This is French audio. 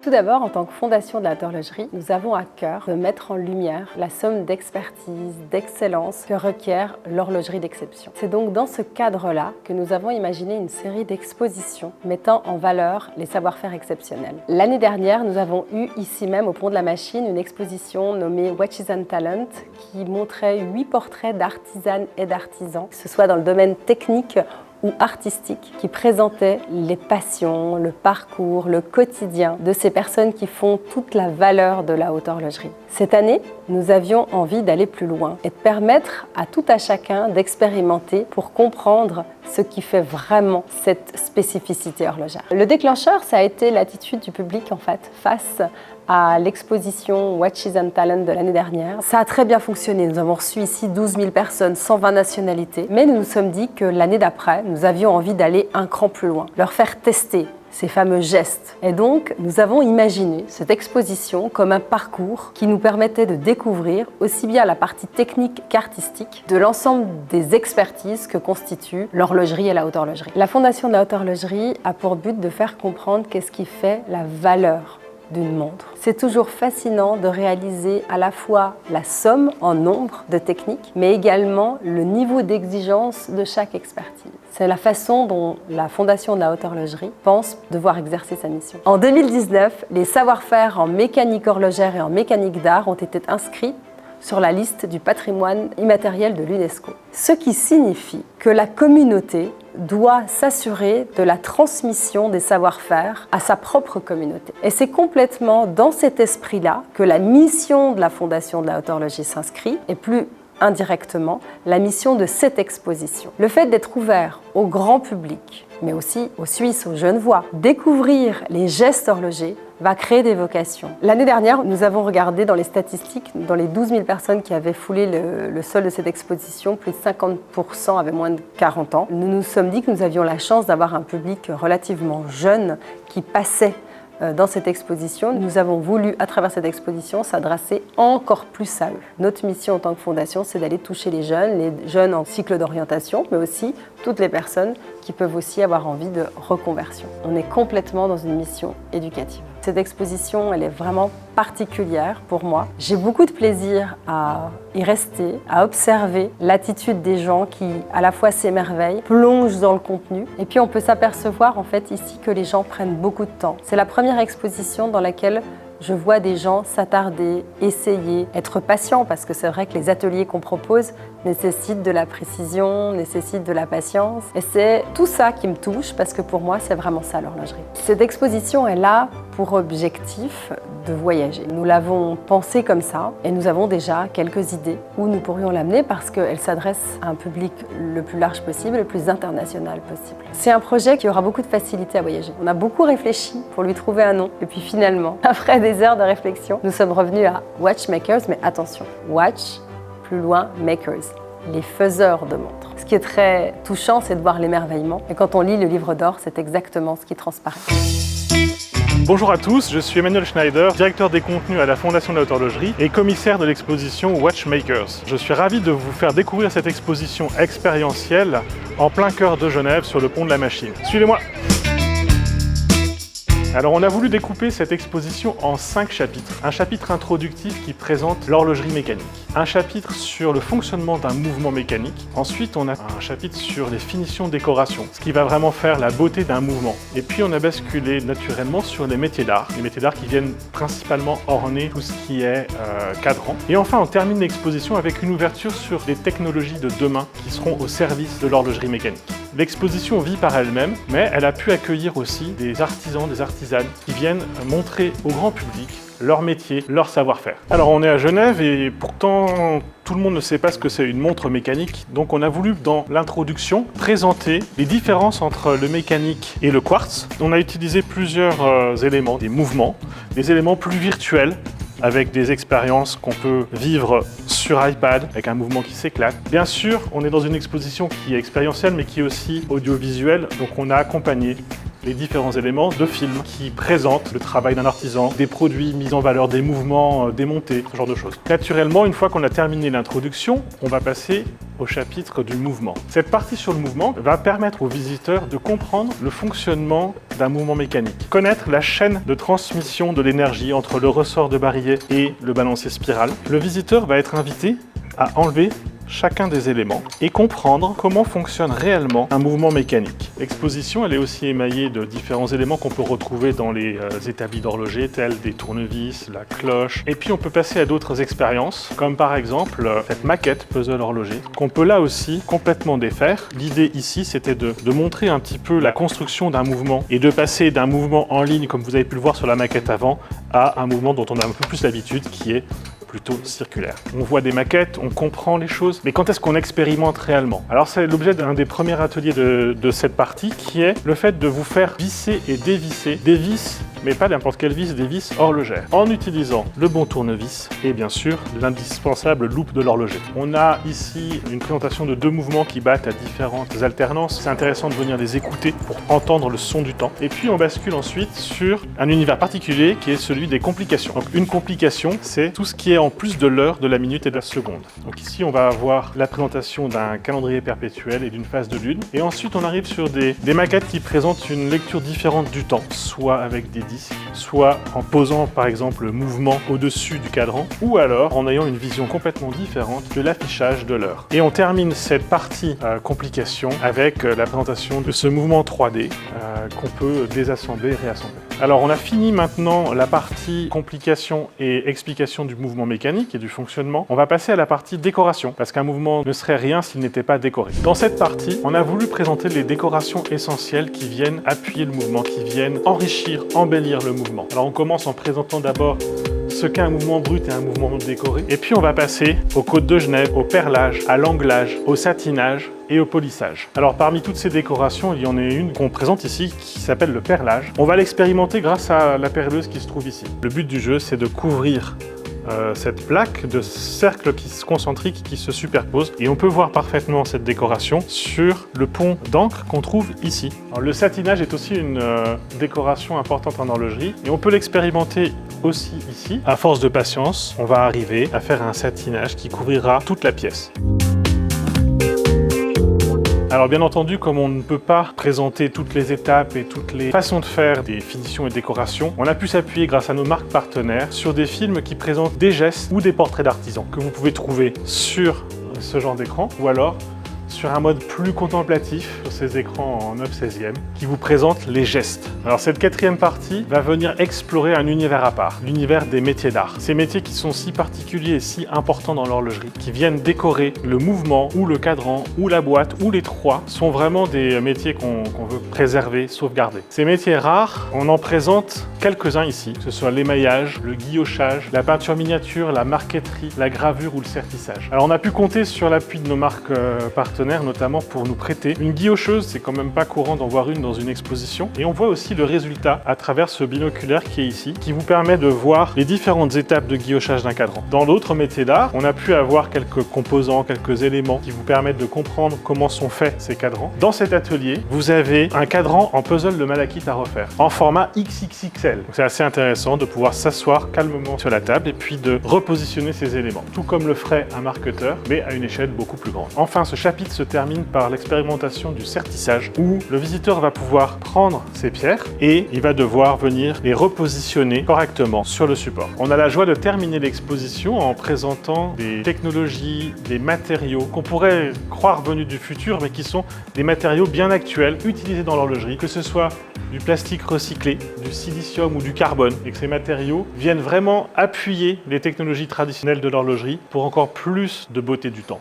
Tout d'abord, en tant que fondation de la Horlogerie, nous avons à cœur de mettre en lumière la somme d'expertise, d'excellence que requiert l'horlogerie d'exception. C'est donc dans ce cadre-là que nous avons imaginé une série d'expositions mettant en valeur les savoir-faire exceptionnels. L'année dernière, nous avons eu ici même au Pont de la Machine une exposition nommée Watches and Talent qui montrait 8 portraits d'artisanes et d'artisans, que ce soit dans le domaine technique ou artistique, qui présentait les passions, le parcours, le quotidien de ces personnes qui font toute la valeur de la haute horlogerie. Cette année, nous avions envie d'aller plus loin et de permettre à tout à chacun d'expérimenter pour comprendre ce qui fait vraiment cette spécificité horlogère. Le déclencheur, ça a été l'attitude du public en fait face à l'exposition Watches and Talent de l'année dernière. Ça a très bien fonctionné. Nous avons reçu ici 12 000 personnes, 120 nationalités. Mais nous nous sommes dit que l'année d'après, nous avions envie d'aller un cran plus loin, leur faire tester ces fameux gestes. Et donc, nous avons imaginé cette exposition comme un parcours qui nous permettait de découvrir aussi bien la partie technique qu'artistique de l'ensemble des expertises que constitue l'horlogerie et la haute horlogerie. La Fondation de la haute horlogerie a pour but de faire comprendre qu'est-ce qui fait la valeur d'une montre. C'est toujours fascinant de réaliser à la fois la somme en nombre de techniques, mais également le niveau d'exigence de chaque expertise. C'est la façon dont la Fondation de la haute horlogerie pense devoir exercer sa mission. En 2019, les savoir-faire en mécanique horlogère et en mécanique d'art ont été inscrits sur la liste du patrimoine immatériel de l'UNESCO. Ce qui signifie que la communauté doit s'assurer de la transmission des savoir-faire à sa propre communauté. Et c'est complètement dans cet esprit-là que la mission de la Fondation de la haute horlogerie s'inscrit, et plus indirectement, la mission de cette exposition. Le fait d'être ouvert au grand public, mais aussi aux Suisses, aux Genevois, découvrir les gestes horlogers, va créer des vocations. L'année dernière, nous avons regardé dans les statistiques, dans les 12 000 personnes qui avaient foulé le sol de cette exposition, plus de 50% avaient moins de 40 ans. Nous nous sommes dit que nous avions la chance d'avoir un public relativement jeune qui passait dans cette exposition. Nous avons voulu, à travers cette exposition, s'adresser encore plus à eux. Notre mission en tant que fondation, c'est d'aller toucher les jeunes en cycle d'orientation, mais aussi toutes les personnes qui peuvent aussi avoir envie de reconversion. On est complètement dans une mission éducative. Cette exposition, elle est vraiment particulière pour moi. J'ai beaucoup de plaisir à y rester, à observer l'attitude des gens qui, à la fois s'émerveillent, plongent dans le contenu. Et puis on peut s'apercevoir en fait ici que les gens prennent beaucoup de temps. C'est la première exposition dans laquelle je vois des gens s'attarder, essayer, être patients, parce que c'est vrai que les ateliers qu'on propose nécessitent de la précision, nécessitent de la patience. Et c'est tout ça qui me touche, parce que pour moi, c'est vraiment ça l'horlogerie. Cette exposition est là pour objectif de voyager. Nous l'avons pensé comme ça, et nous avons déjà quelques idées où nous pourrions l'amener, parce qu'elle s'adresse à un public le plus large possible, le plus international possible. C'est un projet qui aura beaucoup de facilité à voyager. On a beaucoup réfléchi pour lui trouver un nom, et puis finalement, après des heures de réflexion, nous sommes revenus à Watchmakers, mais attention, Watch, plus loin, Makers, les faiseurs de montres. Ce qui est très touchant, c'est de voir l'émerveillement. Et quand on lit le livre d'or, c'est exactement ce qui transparaît. Bonjour à tous, je suis Emmanuel Schneider, directeur des contenus à la Fondation de la haute horlogerie et commissaire de l'exposition Watchmakers. Je suis ravi de vous faire découvrir cette exposition expérientielle en plein cœur de Genève sur le Pont de la Machine. Suivez-moi! Alors on a voulu découper cette exposition en 5 chapitres. Un chapitre introductif qui présente l'horlogerie mécanique. Un chapitre sur le fonctionnement d'un mouvement mécanique. Ensuite on a un chapitre sur les finitions décoration, ce qui va vraiment faire la beauté d'un mouvement. Et puis on a basculé naturellement sur les métiers d'art. Les métiers d'art qui viennent principalement orner tout ce qui est cadran. Et enfin on termine l'exposition avec une ouverture sur les technologies de demain qui seront au service de l'horlogerie mécanique. L'exposition vit par elle-même, mais elle a pu accueillir aussi des artisans, des artisanes qui viennent montrer au grand public leur métier, leur savoir-faire. Alors on est à Genève et pourtant tout le monde ne sait pas ce que c'est une montre mécanique. Donc on a voulu dans l'introduction présenter les différences entre le mécanique et le quartz. On a utilisé plusieurs éléments, des mouvements, des éléments plus virtuels, avec des expériences qu'on peut vivre sur iPad, avec un mouvement qui s'éclate. Bien sûr, on est dans une exposition qui est expérientielle, mais qui est aussi audiovisuelle, donc on a accompagné les différents éléments de film qui présentent le travail d'un artisan, des produits mis en valeur, des mouvements démontés, ce genre de choses. Naturellement, une fois qu'on a terminé l'introduction, on va passer au chapitre du mouvement. Cette partie sur le mouvement va permettre aux visiteurs de comprendre le fonctionnement d'un mouvement mécanique, connaître la chaîne de transmission de l'énergie entre le ressort de barillet et le balancier spiral. Le visiteur va être invité à enlever chacun des éléments et comprendre comment fonctionne réellement un mouvement mécanique. L'exposition, elle est aussi émaillée de différents éléments qu'on peut retrouver dans les établis d'horloger, tels des tournevis, la cloche. Et puis on peut passer à d'autres expériences, comme par exemple cette maquette puzzle horloger, qu'on peut là aussi complètement défaire. L'idée ici, c'était de montrer un petit peu la construction d'un mouvement et de passer d'un mouvement en ligne, comme vous avez pu le voir sur la maquette avant, à un mouvement dont on a un peu plus l'habitude, qui est plutôt circulaire. On voit des maquettes, on comprend les choses, mais quand est-ce qu'on expérimente réellement? Alors c'est l'objet d'un des premiers ateliers de cette partie, qui est le fait de vous faire visser et dévisser des vis, mais pas n'importe quelle vis, des vis horlogères, en utilisant le bon tournevis et bien sûr l'indispensable loupe de l'horloger. On a ici une présentation de deux mouvements qui battent à différentes alternances. C'est intéressant de venir les écouter pour entendre le son du temps. Et puis on bascule ensuite sur un univers particulier qui est celui des complications. Donc une complication, c'est tout ce qui est en plus de l'heure, de la minute et de la seconde. Donc ici, on va avoir la présentation d'un calendrier perpétuel et d'une phase de lune. Et ensuite, on arrive sur des maquettes qui présentent une lecture différente du temps, soit avec des disques, soit en posant par exemple le mouvement au-dessus du cadran, ou alors en ayant une vision complètement différente de l'affichage de l'heure. Et on termine cette partie complication avec la présentation de ce mouvement 3D qu'on peut désassembler et réassembler. Alors on a fini maintenant la partie complication et explication du mouvement mécanique et du fonctionnement. On va passer à la partie décoration, parce qu'un mouvement ne serait rien s'il n'était pas décoré. Dans cette partie, on a voulu présenter les décorations essentielles qui viennent appuyer le mouvement, qui viennent enrichir, embellir le mouvement. Alors on commence en présentant d'abord ce qu'est un mouvement brut et un mouvement décoré. Et puis on va passer aux côtes de Genève, au perlage, à l'anglage, au satinage et au polissage. Alors parmi toutes ces décorations, il y en a une qu'on présente ici qui s'appelle le perlage. On va l'expérimenter grâce à la perleuse qui se trouve ici. Le but du jeu, c'est de couvrir cette plaque de cercles concentriques qui se superposent et on peut voir parfaitement cette décoration sur le pont d'encre qu'on trouve ici. Alors, le satinage est aussi une décoration importante en horlogerie et on peut l'expérimenter aussi ici. À force de patience, on va arriver à faire un satinage qui couvrira toute la pièce. Alors bien entendu, comme on ne peut pas présenter toutes les étapes et toutes les façons de faire des finitions et décorations, on a pu s'appuyer grâce à nos marques partenaires sur des films qui présentent des gestes ou des portraits d'artisans que vous pouvez trouver sur ce genre d'écran ou alors sur un mode plus contemplatif, sur ces écrans en 9/16e, qui vous présente les gestes. Alors cette quatrième partie va venir explorer un univers à part, l'univers des métiers d'art. Ces métiers qui sont si particuliers et si importants dans l'horlogerie, qui viennent décorer le mouvement, ou le cadran, ou la boîte, ou les trois, sont vraiment des métiers qu'on veut préserver, sauvegarder. Ces métiers rares, on en présente quelques-uns ici, que ce soit l'émaillage, le guillochage, la peinture miniature, la marqueterie, la gravure ou le sertissage. Alors on a pu compter sur l'appui de nos marques partenaires, notamment pour nous prêter une guillocheuse. C'est quand même pas courant d'en voir une dans une exposition. Et on voit aussi le résultat à travers ce binoculaire qui est ici, qui vous permet de voir les différentes étapes de guillochage d'un cadran. Dans d'autres métiers d'art, on a pu avoir quelques composants, quelques éléments qui vous permettent de comprendre comment sont faits ces cadrans. Dans cet atelier, vous avez un cadran en puzzle de malachite à refaire, en format XXXL. C'est assez intéressant de pouvoir s'asseoir calmement sur la table et puis de repositionner ces éléments, tout comme le ferait un marqueteur, mais à une échelle beaucoup plus grande. Enfin, ce chapitre se termine par l'expérimentation du sertissage, où le visiteur va pouvoir prendre ses pierres et il va devoir venir les repositionner correctement sur le support. On a la joie de terminer l'exposition en présentant des technologies, des matériaux qu'on pourrait croire venus du futur, mais qui sont des matériaux bien actuels, utilisés dans l'horlogerie, que ce soit du plastique recyclé, du silicium ou du carbone, et que ces matériaux viennent vraiment appuyer les technologies traditionnelles de l'horlogerie pour encore plus de beauté du temps.